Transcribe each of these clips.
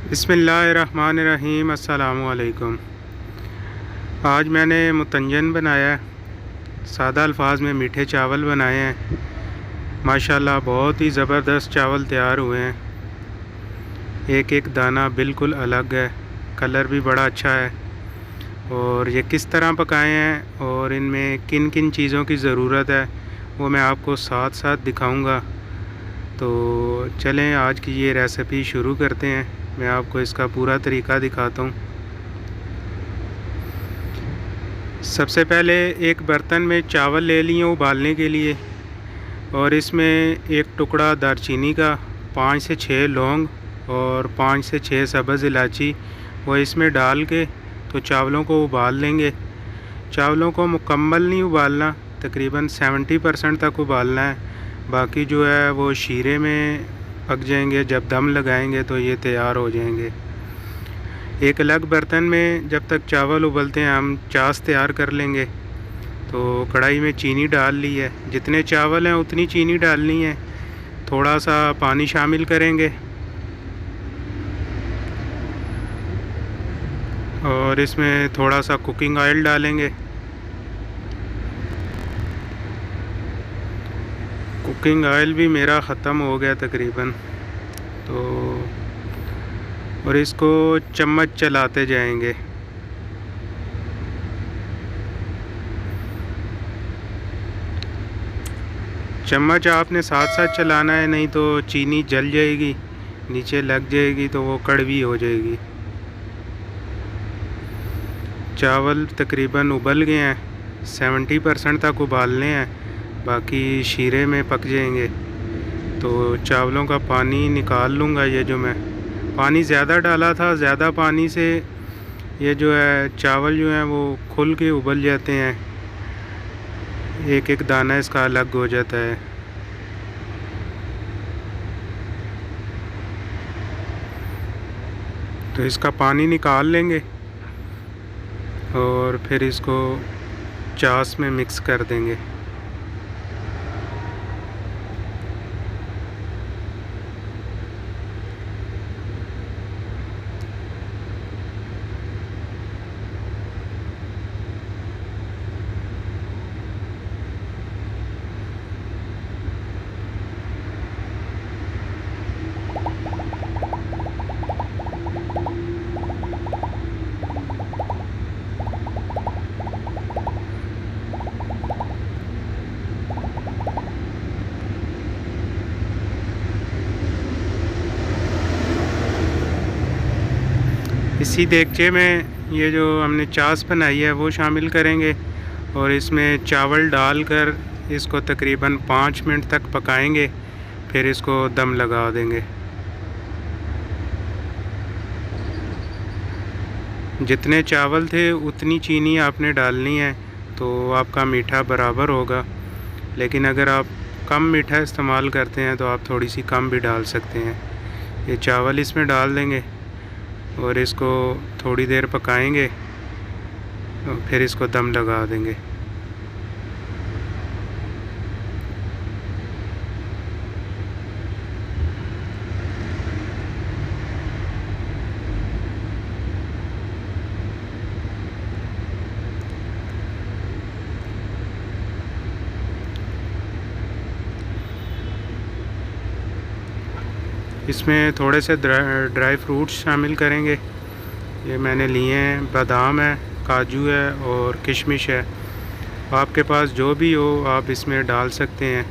बिस्मिल्लाहिर्रहमानिर्रहीम। अस्सलामुअलैकुम। आज मैंने मुतंजन बनाया है। सादा अल्फाज में मीठे चावल बनाए हैं। माशाल्लाह बहुत ही ज़बरदस्त चावल तैयार हुए हैं। एक एक दाना बिल्कुल अलग है, कलर भी बड़ा अच्छा है। और ये किस तरह पकाए हैं और इनमें किन किन चीज़ों की ज़रूरत है वो मैं आपको साथ साथ दिखाऊंगा। तो चलें आज की ये रेसिपी शुरू करते हैं। मैं आपको इसका पूरा तरीका दिखाता हूँ। सबसे पहले एक बर्तन में चावल ले लिए उबालने के लिए, और इसमें एक टुकड़ा दालचीनी का, 5 से 6 लौंग और 5 से 6 सब्ज़ इलायची वो इसमें डाल के तो चावलों को उबाल लेंगे। चावलों को मुकम्मल नहीं उबालना, तकरीबन 70% तक उबालना है। बाकी जो है वो शीरे में पक जाएंगे। जब दम लगाएंगे तो ये तैयार हो जाएंगे। एक अलग बर्तन में जब तक चावल उबलते हैं हम चाश तैयार कर लेंगे। तो कढ़ाई में चीनी डाल ली है, जितने चावल हैं उतनी चीनी डालनी है। थोड़ा सा पानी शामिल करेंगे और इसमें थोड़ा सा कुकिंग ऑयल डालेंगे। कुकिंग ऑयल भी मेरा ख़त्म हो गया तकरीबन, तो और इसको चम्मच चलाते जाएंगे। चम्मच आपने साथ साथ चलाना है, नहीं तो चीनी जल जाएगी, नीचे लग जाएगी तो वो कड़वी हो जाएगी। चावल तकरीबन उबल गए हैं, 70% तक उबालने हैं, बाकी शीरे में पक जाएंगे। तो चावलों का पानी निकाल लूँगा। ये जो मैं पानी ज़्यादा डाला था, ज़्यादा पानी से ये जो है चावल जो हैं वो खुल के उबल जाते हैं, एक एक दाना इसका अलग हो जाता है। तो इसका पानी निकाल लेंगे और फिर इसको चाश में मिक्स कर देंगे। इसी देगचे में ये जो हमने चाश बनाई है वो शामिल करेंगे और इसमें चावल डालकर इसको तकरीबन 5 मिनट तक पकाएंगे। फिर इसको दम लगा देंगे। जितने चावल थे उतनी चीनी आपने डालनी है, तो आपका मीठा बराबर होगा। लेकिन अगर आप कम मीठा इस्तेमाल करते हैं तो आप थोड़ी सी कम भी डाल सकते हैं। ये चावल इसमें डाल देंगे और इसको थोड़ी देर पकाएंगे और फिर इसको दम लगा देंगे। इसमें थोड़े से ड्राई फ्रूट्स शामिल करेंगे। ये मैंने लिए हैं, बादाम है, काजू है और किशमिश है। आपके पास जो भी हो आप इसमें डाल सकते हैं।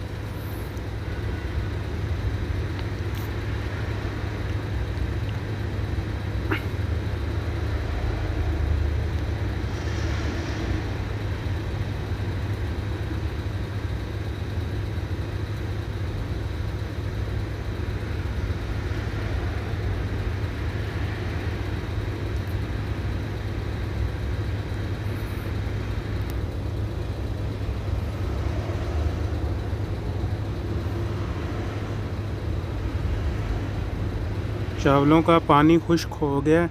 चावलों का पानी खुश्क हो गया।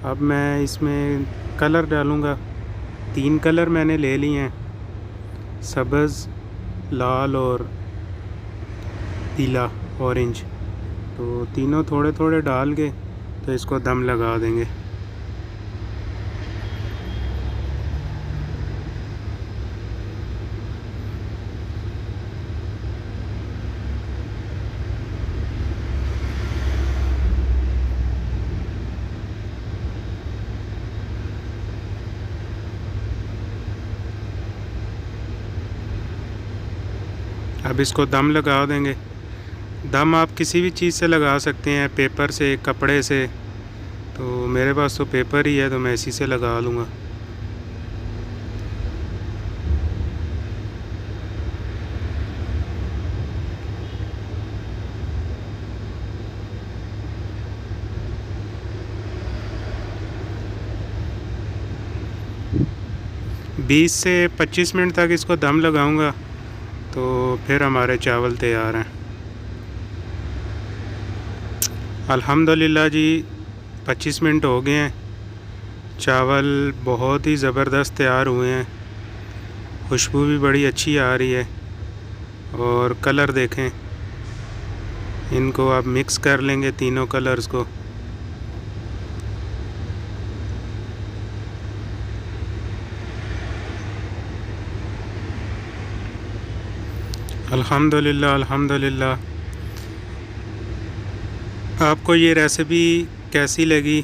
अब मैं इसमें कलर डालूँगा। 3 कलर मैंने ले लिए हैं, सब्ज़, लाल और पीला, ऑरेंज। तो तीनों थोड़े थोड़े डाल के तो इसको दम लगा देंगे। अब इसको दम लगा देंगे। दम आप किसी भी चीज़ से लगा सकते हैं, पेपर से, कपड़े से। तो मेरे पास तो पेपर ही है तो मैं इसी से लगा लूँगा। बीस से 25 मिनट तक इसको दम लगाऊंगा तो फिर हमारे चावल तैयार हैं। अल्हम्दुलिल्लाह जी 25 मिनट हो गए हैं। चावल बहुत ही ज़बरदस्त तैयार हुए हैं। खुशबू भी बड़ी अच्छी आ रही है और कलर देखें। इनको आप मिक्स कर लेंगे तीनों कलर्स को। अल्हम्दुलिल्लाह अल्हम्दुलिल्लाह। आपको ये रेसिपी कैसी लगी?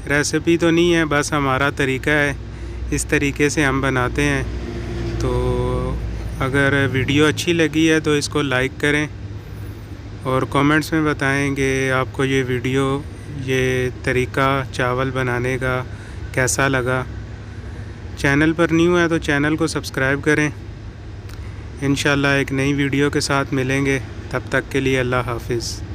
रेसिपी तो नहीं है, बस हमारा तरीका है, इस तरीके से हम बनाते हैं। तो अगर वीडियो अच्छी लगी है तो इसको लाइक करें और कमेंट्स में बताएंगे आपको ये वीडियो, ये तरीका चावल बनाने का कैसा लगा। चैनल पर न्यू है तो चैनल को सब्सक्राइब करें। इंशाल्लाह एक नई वीडियो के साथ मिलेंगे, तब तक के लिए अल्लाह हाफिज़।